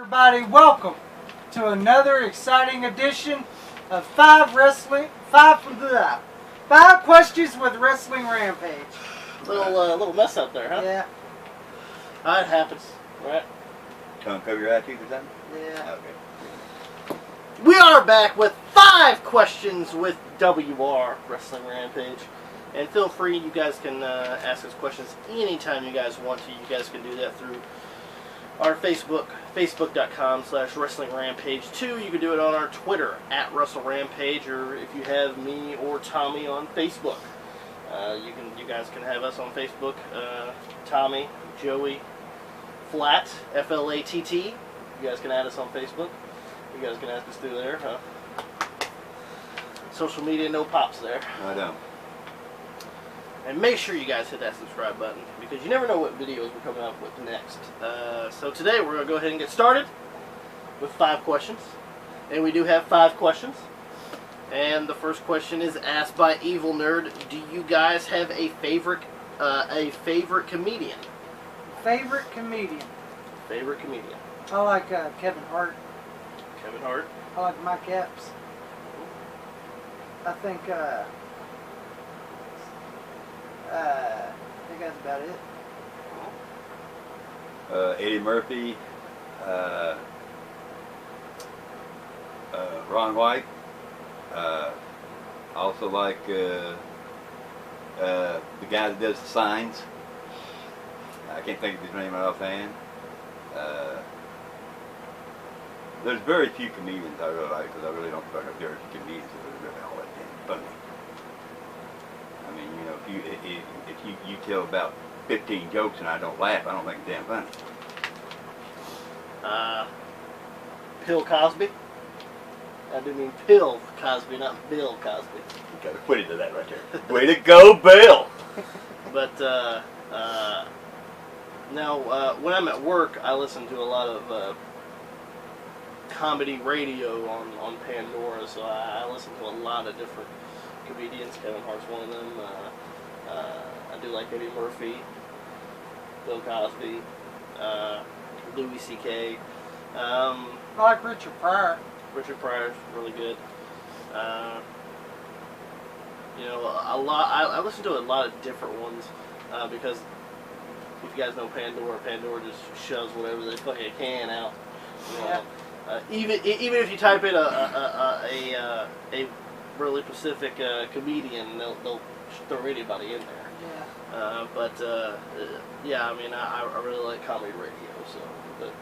everybody, welcome to another exciting edition of Five Questions with Wrestling Rampage. Little mess up there, huh? Yeah. It happens, right? Can't cover your eye teeth or something? Yeah. Okay. We are back with 5 questions with WR Wrestling Rampage. And feel free, you guys can ask us questions anytime you guys want to. You guys can do that through our Facebook, facebook.com/WrestlingRampage2. You can do it on our Twitter, @WrestleRampage, or if you have me or Tommy on Facebook. You guys can have us on Facebook, Tommy, Joey, Flat, FLATT. You guys can add us on Facebook. You guys can ask us through there. Social media, no pops there. I don't. And make sure you guys hit that subscribe button, because you never know what videos we're coming up with next. So today we're going to go ahead and get started with 5 questions. And we do have 5 questions. And the first question is asked by Evil Nerd. Do you guys have a favorite comedian? Favorite comedian? Favorite comedian. I like Kevin Hart. Kevin Hart. I like Mike Epps. I think that's about it. Eddie Murphy, Ron White. Also like the guy that does the signs. I can't think of his name offhand. There's very few comedians I really like, because I really don't think there are comedians that are really all that damn funny. I mean, you know, if you tell about 15 jokes and I don't laugh, I don't think it's damn funny. Bill Cosby. I do mean Bill Cosby, not Bill Cosby. You got to put into that right there. Way to go, Bill! But now, when I'm at work, I listen to a lot of comedy radio on Pandora, so I listen to a lot of different comedians. Kevin Hart's one of them. I do like Eddie Murphy, Bill Cosby, Louis C.K. I like Richard Pryor. Richard Pryor's really good. You know, I listen to a lot of different ones because if you guys know Pandora just shoves whatever they fucking can out. You know? Yeah. Even if you type in a really specific comedian, they'll throw anybody in there. Yeah. Yeah, I mean, I really like comedy radio, so. But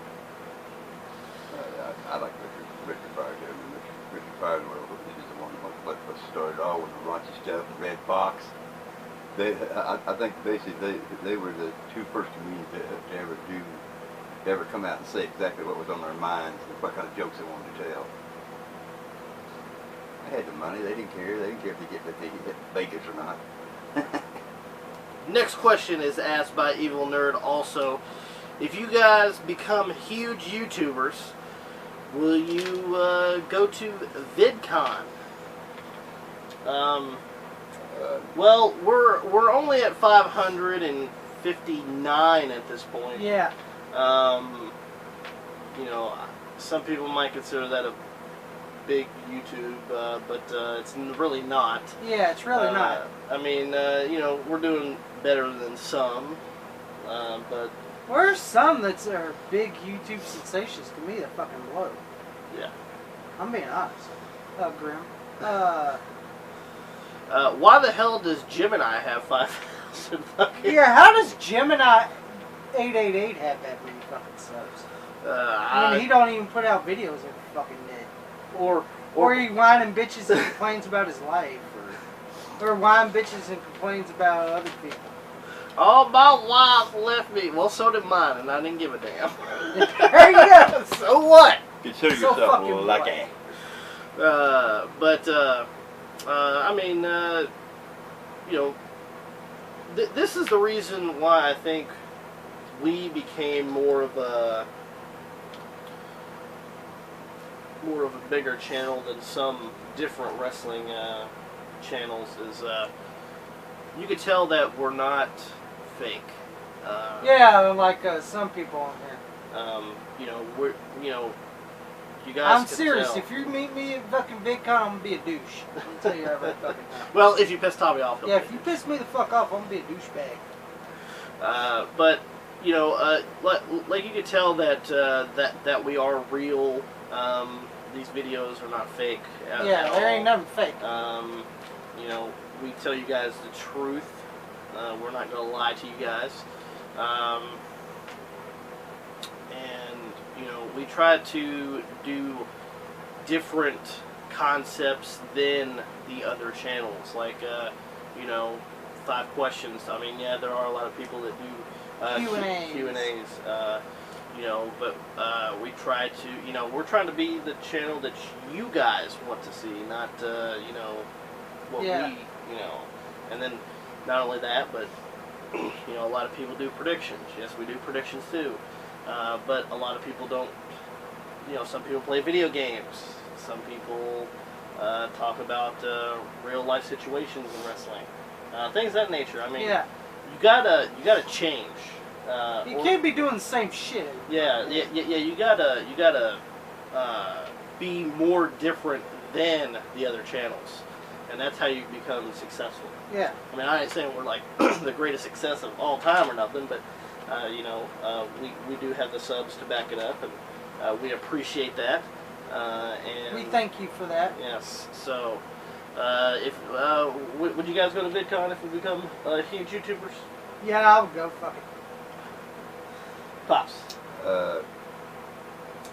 I like Richard Pryor. Richard Pryor is the one that started all with the raunchy stuff and Red Fox. I think basically they were the 2 first comedians to ever come out and say exactly what was on their minds and what kind of jokes they wanted to tell. They had the money. They didn't care. They didn't care if they get Vegas or not. Next question is asked by Evil Nerd also. If you guys become huge YouTubers, will you go to Vidcon? Well, we're only at 559 at this point. Yeah. You know, some people might consider that a big YouTube, but it's really not. Yeah, it's really not. I mean, you know, we're doing better than some, but There's some that are big YouTube sensations to me that fucking blow. yeah. I'm being honest. Grim. Why the hell does Gemini have 5,000 fucking? Yeah, how does Gemini 888 have that many fucking subs? I mean, he don't even put out videos every fucking day. Or he whining bitches and complains about his life, or whining bitches and complains about other people. Oh, my wife left me. Well, so did mine, and I didn't give a damn. There you go. So what? Consider So yourself fucking lucky. I mean, you know, this is the reason why I think we became more of a bigger channel than some different wrestling channels. Is you could tell that we're not fake. Yeah, like some people on here. You know, you guys. I'm serious. If you meet me at fucking Vidcon, I'm gonna be a douche. I'm gonna tell you every fucking time. Well, if you piss Tommy off, yeah, if you piss me the fuck off, I'm gonna be a douchebag. But you know, like you can tell that that we are real. These videos are not fake. Yeah, there ain't nothing fake. You know, we tell you guys the truth. We're not gonna lie to you guys. And you know, we try to do different concepts than the other channels. Like, you know, 5 questions. I mean, yeah, there are a lot of people that do Q&As. You know, but we try to, you know, we're trying to be the channel that you guys want to see, not, you know, what we, you know. And then not only that, but, you know, a lot of people do predictions. Yes, we do predictions too. But a lot of people don't, you know, some people play video games. Some people talk about real life situations in wrestling. Things of that nature. I mean, you gotta change. You can't be doing the same shit. Yeah. You gotta be more different than the other channels, and that's how you become successful. Yeah. I mean, I ain't saying we're like the greatest success of all time or nothing, but you know, we do have the subs to back it up, and we appreciate that. And we thank you for that. Yes. So, if would you guys go to VidCon if we become huge YouTubers? Yeah, I would go. Fuck it. Pops.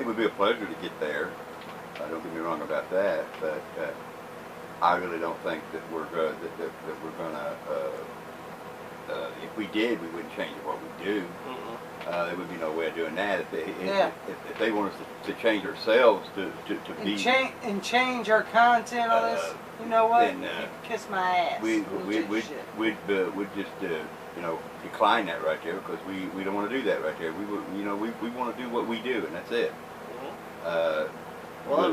It would be a pleasure to get there. Don't get me wrong about that, but I really don't think that we're gonna. If we did, we wouldn't change what we do. There would be no way of doing that. If they want us to change ourselves to be change our content on this, you know what? Then, you can kiss my ass. We'd just you know, decline that right there, because we don't want to do that right there. We want to do what we do, and that's it. Well, I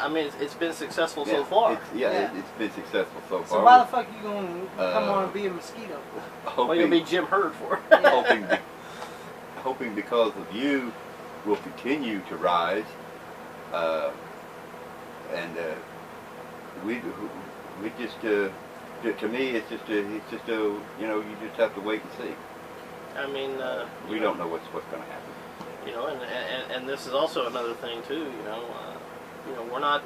mean, it's been successful so far. It's been successful so far. So why the fuck you gonna come on and be a mosquito? Well, you'll be Jim Hurd for it. hoping because of you, we'll continue to rise, and we just. To me, it's just a, you know, you just have to wait and see. I mean, we don't know what's going to happen. You know, and this is also another thing too. You know, we're not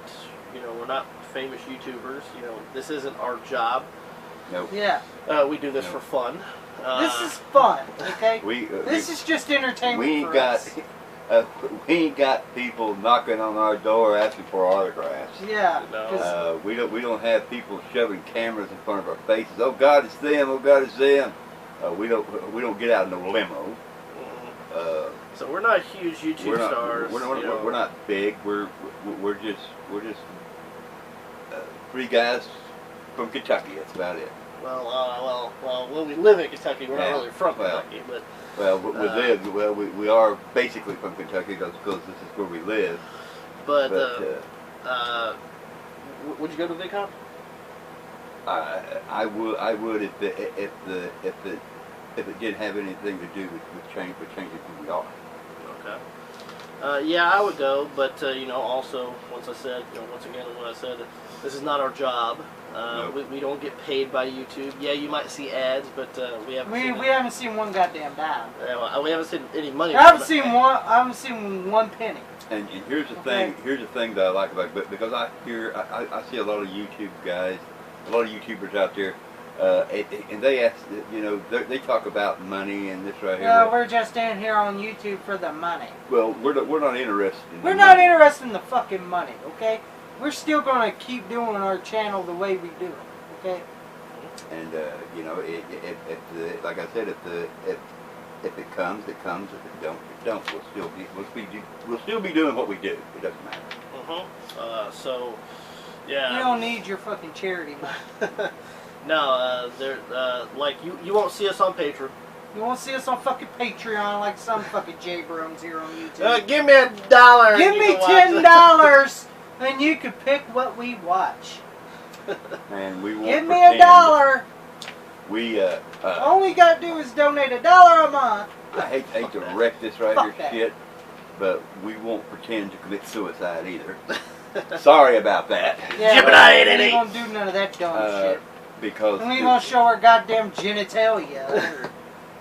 famous YouTubers. You know, this isn't our job. Nope. Yeah. We do this for fun. This is fun, okay? This is just entertainment. We ain't got people knocking on our door asking for autographs. Yeah. No. We don't have people shoving cameras in front of our faces. Oh God, it's them! Oh God, it's them! We don't get out in no limo. So we're not huge YouTube stars. We're not big. We're just 3 guys from Kentucky. That's about it. Well, we live in Kentucky. We're not really from Kentucky, but. Well, we are basically from Kentucky because this is where we live. But would you go to VidCon? I would if it didn't have anything to do with changing who we are. Okay. Yeah, I would go, but you know, also once again, what I said, this is not our job. Nope. We don't get paid by YouTube. Yeah, you might see ads, but we haven't seen one goddamn dime. We haven't seen any money. I haven't seen one penny. And here's the thing. Here's the thing that I like about it, because I see a lot of YouTube guys, a lot of YouTubers out there, and they ask, you know, they talk about money and this right here. Yeah, we're just in here on YouTube for the money. Well, we're not interested. We're not interested in the fucking money, okay? We're still going to keep doing our channel the way we do it, okay? And you know, like I said, if it comes, it comes. If it don't, it don't. We'll still be doing what we do. It doesn't matter. So, yeah. We don't need your fucking charity money. No, like you won't see us on Patreon. You won't see us on fucking Patreon like some fucking jabrons here on YouTube. Give me $1. Give me $10. And you can pick what we watch. And we won't give me $1. We all we gotta do is donate $1 a month. I hate to wreck this right Fuck here, shit. but we won't pretend to commit suicide either. Sorry about that. Yeah, Jim and I ain't we any. ain't gonna do none of that dumb shit. Because We ain't gonna show our goddamn genitalia or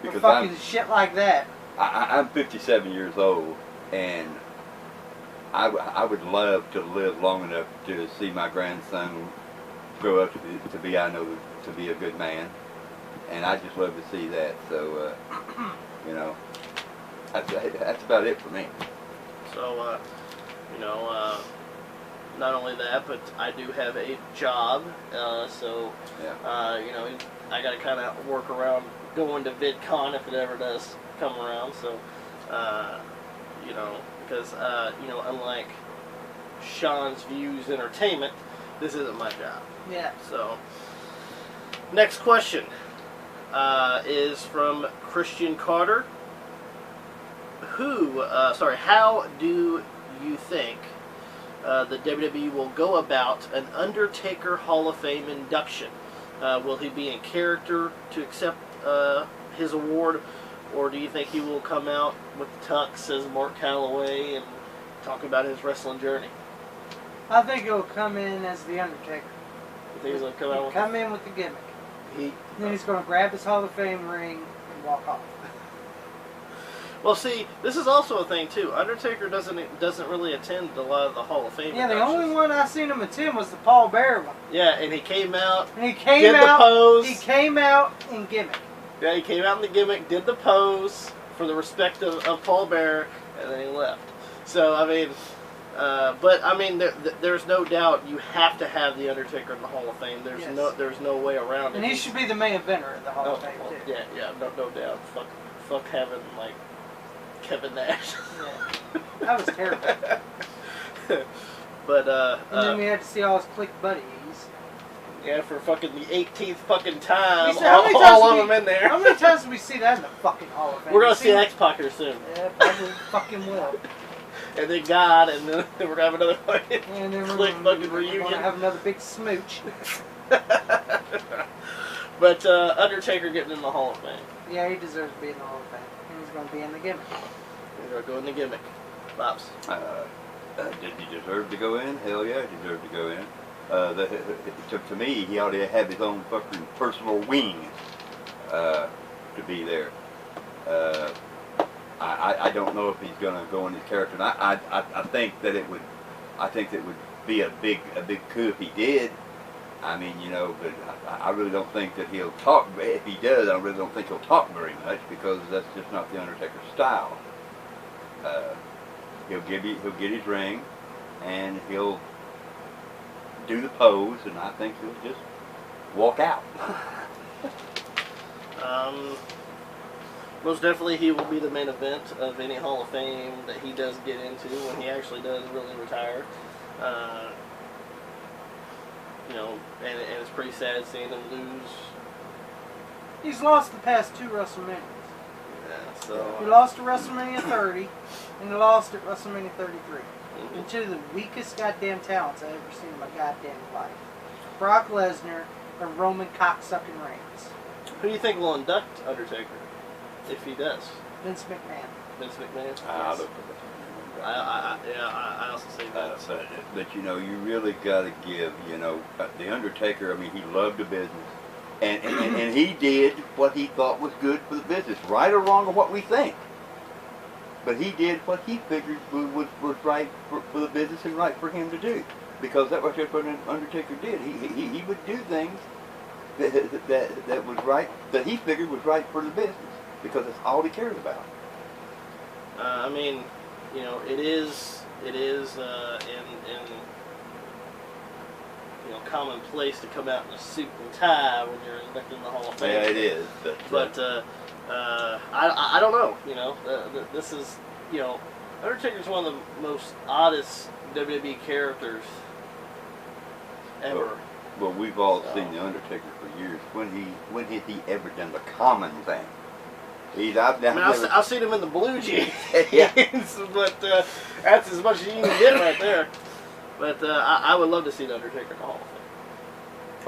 because fucking shit like that. I'm 57 years old, and I would love to live long enough to see my grandson grow up to be I know to be a good man, and I just love to see that. So you know, that's about it for me. So you know, not only that, but I do have a job, so Yeah. you know, I got to kind of work around going to VidCon if it ever does come around. So you know, because you know, unlike Sean's Views Entertainment, this isn't my job. Yeah. So next question is from Christian Carter. How do you think the WWE will go about an Undertaker Hall of Fame induction? Will he be in character to accept his award, or do you think he will come out with the tux as Mark Calloway and talk about his wrestling journey? I think he'll come in as the Undertaker. You think he's going to come out with Come in with the gimmick. he? Then he's gonna grab his Hall of Fame ring and walk off. Well, see, this is also a thing too. Undertaker doesn't really attend a lot of the Hall of Fame. Yeah, the inductions. only one I seen him attend was the Paul Bearer one. Yeah, and he came out. And he came Did the out. pose. He came out in gimmick. Yeah, he came out in the gimmick, did the pose for the respect of Paul Bearer, and then he left. So I mean, but I mean, there's no doubt you have to have the Undertaker in the Hall of Fame. There's no way around it. And he should be the main eventer of the Hall of Fame well, too. yeah, no doubt. Fuck having like Kevin Nash. Yeah. That was terrible. But And then we had to see all his click buddies. yeah, for fucking the 18th fucking time, We said, how many times all of did them in there. How many times did we see that in the fucking Hall of Fame? We're gonna see X-Pac here soon. Yeah, probably fucking will. And then God, and then we're gonna have another fucking And then click fucking we're reunion. gonna have another big smooch. But Undertaker getting in the Hall of Fame. Yeah, he deserves to be in the Hall of Fame. And he's gonna be in the gimmick. He's gonna go in the gimmick. Pops. Did he deserve to go in? Hell yeah, he deserved to go in. To me, he ought to have his own fucking personal wing to be there. I don't know if he's gonna go in his character. And I think that it would. I think that it would be a big coup if he did. I mean, you know, but I really don't think that he'll talk. If he does, I really don't think he'll talk very much because that's just not the Undertaker's style. He'll get his ring, and he'll do the pose, and I think he'll just walk out. Most definitely, he will be the main event of any Hall of Fame that he does get into when he actually does really retire. You know, and it's pretty sad seeing him lose. He's lost the past 2 WrestleManias. Yeah, so He lost to WrestleMania 30, and he lost at WrestleMania 33. Mhm. And 2 of the weakest goddamn talents I've ever seen in my goddamn life. Brock Lesnar and Roman cocksucking Reigns. Who do you think will induct Undertaker if he does? Vince McMahon. Vince McMahon. Yes. I also say that. But you know, you really got to give, you know, the Undertaker. I mean, he loved the business, and he did what he thought was good for the business, right or wrong or what we think. But he did what he figured was right for the business and right for him to do, because that was just what an Undertaker did. He would do things that was right, that he figured was right for the business, because that's all he cared about. I mean, you know, it is in you know, commonplace to come out in a suit and tie when you're inducting the Hall of Fame. Yeah, it is. But I don't know. You know, this is, you know, Undertaker's one of the most oddest WWE characters ever. Well, we've all seen the Undertaker for years. When has he ever done the common thing? I've seen him in the blue jeans, Yeah. but that's as much as you can get right there. But I would love to see the Undertaker in the Hall of Fame.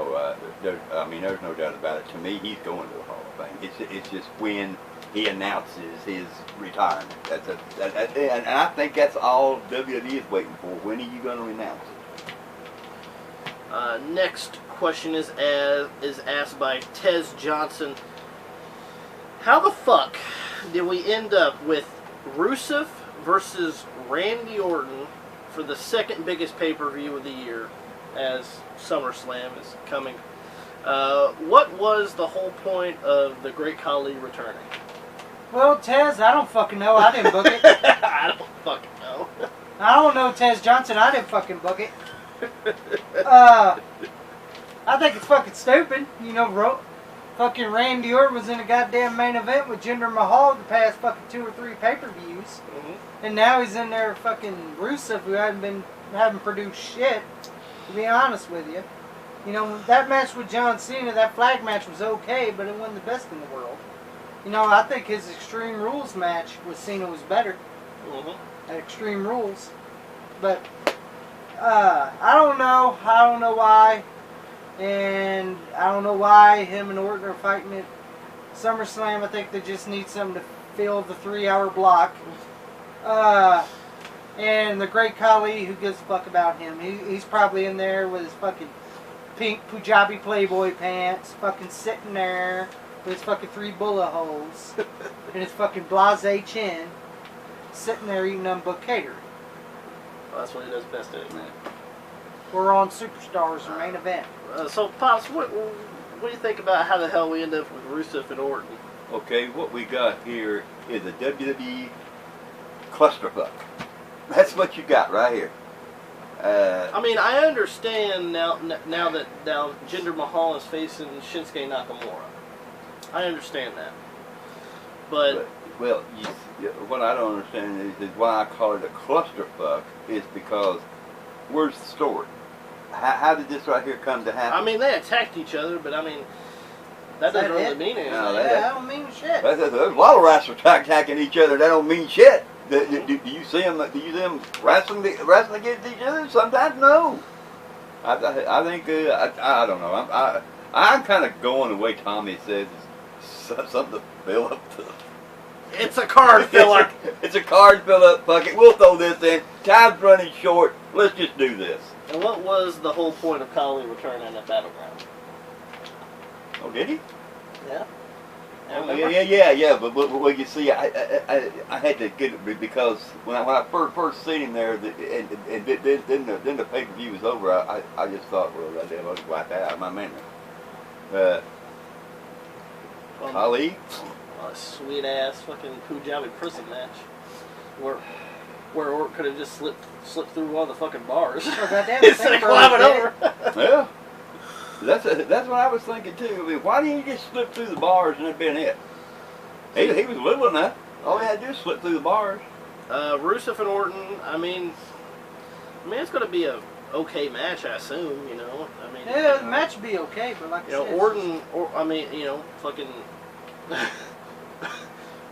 Oh, there's no doubt about it. To me, he's going to the Hall of Fame. It's just when he announces his retirement. And I think that's all WWE is waiting for. When are you going to announce it? Next question is asked by Tez Johnson. How the fuck did we end up with Rusev versus Randy Orton for the second biggest pay-per-view of the year as SummerSlam is coming? What was the whole point of the Great Khali returning? Well, Tez, I don't fucking know. I didn't book it. I don't fucking know. I don't know Tez Johnson. I didn't fucking book it. I think it's fucking stupid. You know, fucking Randy Orton was in a goddamn main event with Jinder Mahal the past fucking 2 or 3 pay-per-views. And now he's in there fucking Rusev, who haven't produced shit, to be honest with you. You know, that match with John Cena, that flag match was okay, but it wasn't the best in the world. You know, I think his Extreme Rules match with Cena was better. At Extreme Rules. But, I don't know. I don't know why. And I don't know why him and Orton are fighting at SummerSlam. I think they just need something to fill the 3-hour block. And the Great Khali, who gives a fuck about him? He's probably in there with his fucking pink Punjabi Playboy pants, fucking sitting there with his fucking 3 bullet holes and his fucking blasé chin, sitting there eating unbooked catering. Well, that's what he does best at, man. We're on Superstars, or main event. So, Pops, what do you think about how the hell we end up with Rusev and Orton? Okay, what we got here is a WWE clusterfuck. That's what you got right here. I mean, I understand now that Jinder Mahal is facing Shinsuke Nakamura. I understand that. But well, what I don't understand is why I call it a clusterfuck is because where's the story? How did this right here come to happen? I mean, they attacked each other, but I mean, that doesn't really mean anything. No, that don't mean shit. There's a lot of wrestlers attacking each other. That don't mean shit. Do you see them? Do you see them wrestling against each other? Sometimes no. I think I don't know. I'm kind of going the way Tommy says. It's something to fill up the. It's a card filler. It's a card fill up bucket. We'll throw this in. Time's running short. Let's just do this. And what was the whole point of Khali returning at Battleground? Oh, did he? Yeah. Yeah. But well, you see, I had to get it because when I first seen him there, and then the pay per view was over. I just thought, well, that damn, I was wiped out of my memory. Khali, a sweet ass fucking Punjabi prison match, where Orton could have just slipped through one of the fucking bars instead of climbing over. Yeah. That's what I was thinking too. I mean, why didn't he just slip through the bars and that'd been it? He was little enough. All he had to do was slip through the bars. Rusev and Orton. I mean, it's going to be a okay match, I assume. You know, I mean, yeah, the match would be okay, but like you know, Orton. Fucking,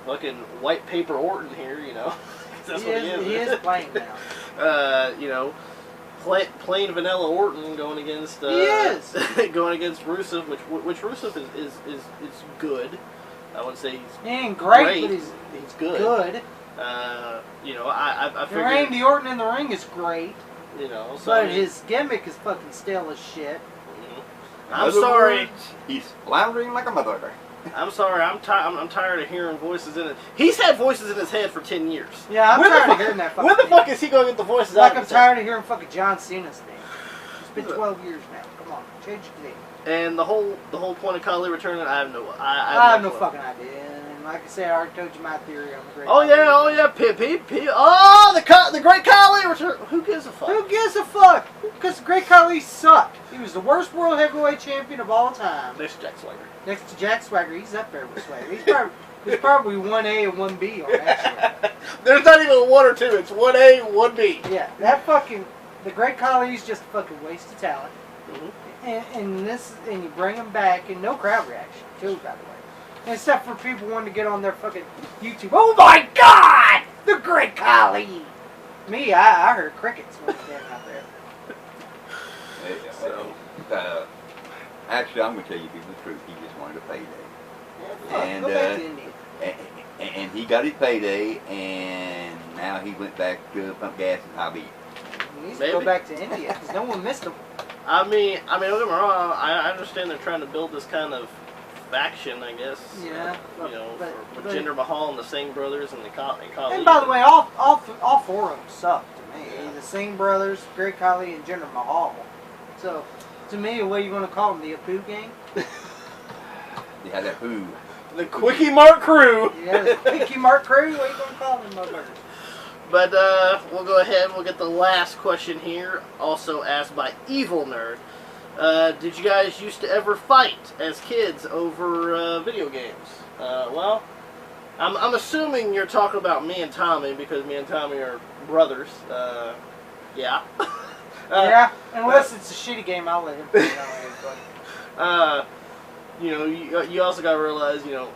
fucking white paper Orton here. You know, that's what he is. He is playing now. You know. Plain vanilla Orton going against he is going against Rusev, which Rusev is good. I wouldn't say he ain't great, but he's good. Good. You know, I figured Randy Orton in the ring is great. You know, so but his gimmick is fucking stale as shit. I'm sorry. He's floundering like a mother. I'm sorry. I'm tired of hearing voices in it. He's had voices in his head for 10 years. Yeah, I'm tired of hearing that. When the fuck is he going to get the voices out? Like I'm tired of hearing fucking John Cena's name. It's been 12 years now. Come on, change your name. And the whole point of Khali returning, I have no. I have no fucking idea. And like I said, I already told you my theory on the Great. Oh yeah, P. Oh, the Great Khali return. Who gives a fuck? Who gives a fuck? Because the Great Khali sucked. He was the worst world heavyweight champion of all time. Next to Jack Swagger. Next to Jack Swagger, he's up there with Swagger. He's probably 1A and 1B on that shit. There's not even a 1 or 2. It's 1A, 1B. Yeah, the Great Khali is just a fucking waste of talent. And you bring him back, and no crowd reaction too, by the way. Except for people wanting to get on their fucking YouTube. Oh my God, the Great Khali! Me, I heard crickets when standing out there. Actually, I'm going to tell you the truth. He just wanted a payday. Yeah, go back to India. and he got his payday, and now he went back to pump gas and hobby. He needs to go back to India because no one missed him. I mean, don't get me wrong. I understand they're trying to build this kind of faction, I guess. Yeah. You know, with Jinder Mahal and the Singh brothers and the Khali. And by the way, all four of them suck to me. Yeah. The Singh brothers, Great Khali, and Jinder Mahal. So, to me, what are you going to call them? The Apu gang? Yeah, that who? The Quickie Mart crew. Yeah, the Quickie Mart crew. What are you going to call them, motherfuckers? But we'll go ahead. We'll get the last question here, also asked by Evil Nerd. Did you guys used to ever fight as kids over video games? Well, I'm assuming you're talking about me and Tommy because me and Tommy are brothers. Yeah. Yeah, unless it's a shitty game, I'll let him play it. You know, you also got to realize, you know,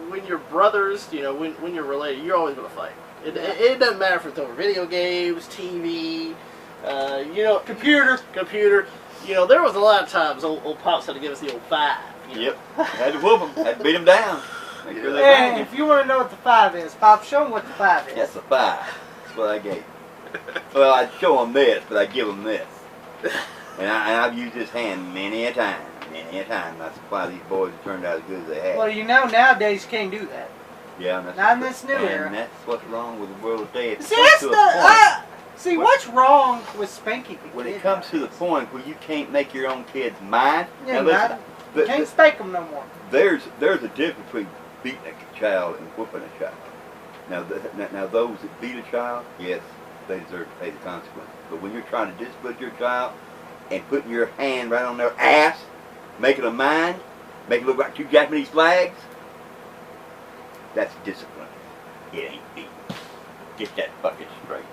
when you're brothers, you know, when you're related, you're always going to fight. It doesn't matter if it's over video games, TV, you know, computer. You know, there was a lot of times old Pops had to give us the old 5. You know? Yep. Had to whoop them. Had to beat them down. Make sure they And if you want to know what the 5 is, Pop, show them what the 5 is. That's a 5. That's what I gave. Well, I'd show them this, but I'd give them this. And I've used this hand many a time. Many a time. That's why these boys have turned out as good as they have. Well, you know, nowadays you can't do that. Yeah, and that's Not in this new era. And that's what's wrong with the world today. See, that's see, what's wrong with spanking the when kid it comes to the nowadays? point where you can't make your own kids mind. Yeah, now listen, you can't spank them no more. there's a difference between beating a child and whooping a child. Now those that beat a child, yes, they deserve to pay the consequences. But when you're trying to discipline your child and putting your hand right on their ass, making them mind, making it look like 2 Japanese flags, that's discipline. It ain't beating. Get that fucking straight.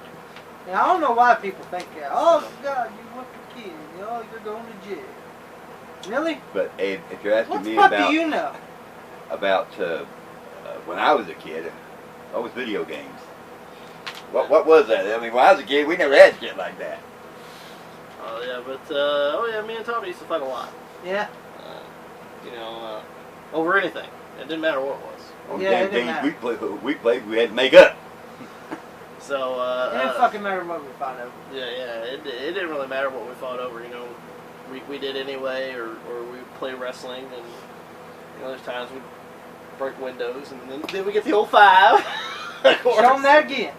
Now, I don't know why people think, oh, God, you whooped a kid. Oh, you're going to jail. Really? But if you're asking What the me fuck about do you know? when I was a kid, what was video games? What was that? I mean, when I was a kid, we never had shit like that. Oh yeah, but me and Tommy used to fight a lot. Yeah. You know, over anything. It didn't matter what it was. On Yeah, damn it didn't games we played, we had to make up. So It didn't fucking matter what we fought over. yeah, it didn't really matter what we fought over. You know, we did anyway, or we play wrestling, and you know, there's times we break windows, and then we get the old 5. Show them that again.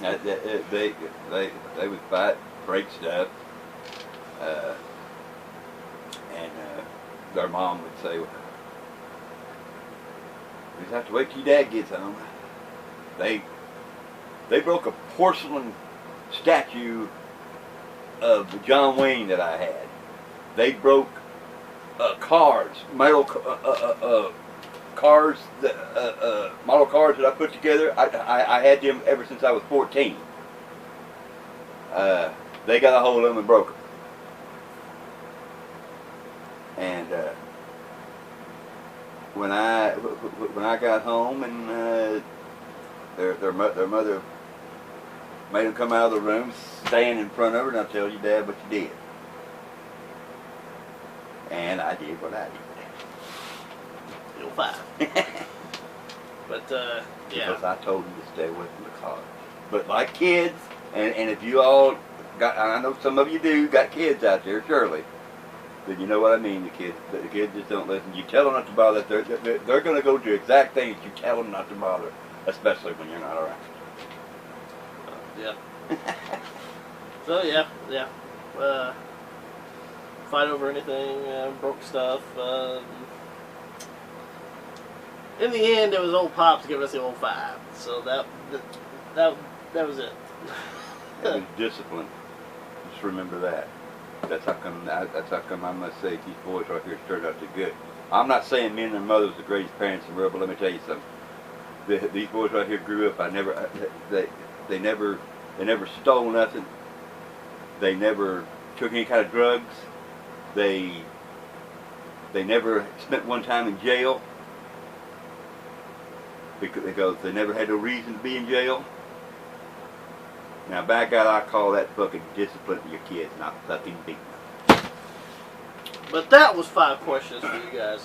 They would fight, break stuff, and their mom would say, "We just have to wait till your dad gets home." They broke a porcelain statue of John Wayne that I had. They broke cars, metal cars, model cars that I put together. I had them ever since I was 14. They got a hold of them and broke them. And when I got home and their mother made them come out of the room, stand in front of her, and I tell you, Dad, what you did. And I did what I did. You'll 5. But yeah. Because I told them to stay away from the cars. But like kids, and if you all got, I know some of you do, got kids out there, surely. Then you know what I mean. The kids just don't listen. You tell them not to bother. They're going to go do exact things you tell them not to bother, especially when you're not around. Yeah. So yeah. Fight over anything, broke stuff. In the end, it was old Pops giving us the old 5. So that was it. It was discipline. Just remember that. That's how come I must say these boys right here turned out to good. I'm not saying me and their mothers are the greatest parents in the world, but let me tell you something. These boys right here grew up. They never stole nothing. They never took any kind of drugs. They never spent one time in jail because they never had no reason to be in jail. Now, by God, I call that fucking discipline to your kids, not fucking beating them. But that was 5 questions for you guys.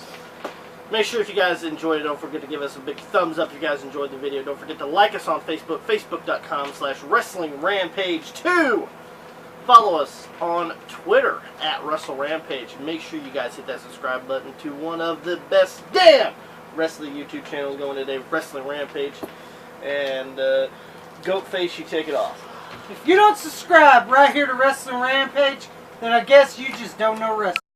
Make sure if you guys enjoyed it, don't forget to give us a big thumbs up if you guys enjoyed the video. Don't forget to like us on Facebook, facebook.com/WrestlingRampage2. Follow us on Twitter at WrestleRampage. Make sure you guys hit that subscribe button to one of the best damn wrestling YouTube channels going today, Wrestling Rampage. And Goatface, you take it off. If you don't subscribe right here to Wrestling Rampage, then I guess you just don't know wrestling.